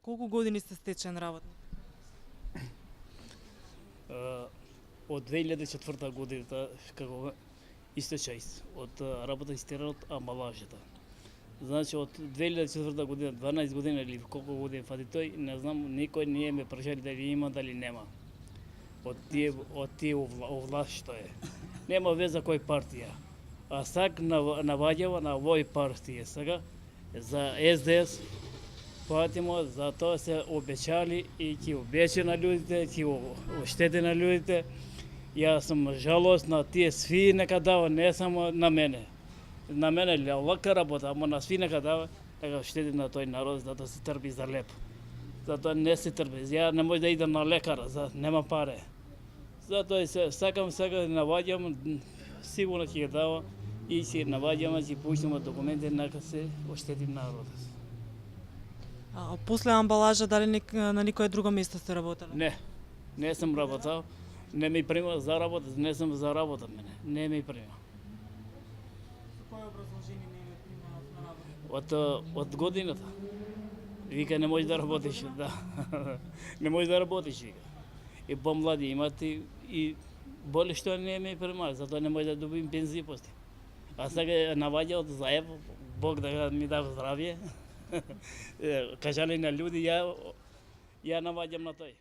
колку години сте стечен работник? Од 2004 година како истече од работа истеран од амбалажата. Значи од 2004 година, 12 години или колку години фати тој, не знам, никој не ме прашали дали има, дали нема. Од тие власт што е. Нема веза кој партија. А сак наваѓава на овој партија сега за СДС платимо, за тоа се обечали и ќе обече на луѓето, ќе оштети на луѓето. Јас сум жалост на тие сви нека дава, не само на мене. На мене лака работа, ама на сви нека дава, нека штети на тој народ, за да се трпи за леп. Затоа не се трпи. Ја не може да идам на лекар, нема паре. Затоа сакам сега да наваѓам, сигурно ќе ги дава и ќе наваѓаме, ќе пуштиме документи, нека се оштети народот. А после амбалажа дали на никое друго место сте работеле? Не сум работел. Не ми прима за работа, не сум за работа мене. Не ми прима. Кој образложение не ви прима на работа? Од годината. Вика не можеш да работиш, да. Не можеш да работиш, вика. И помлади имат и боли што не ми прима, затоа не може да добим пензија после. А сега наваѓа од заеб, Бог да ми дава здравје. Кажали на луѓе, ја наваѓам на тој.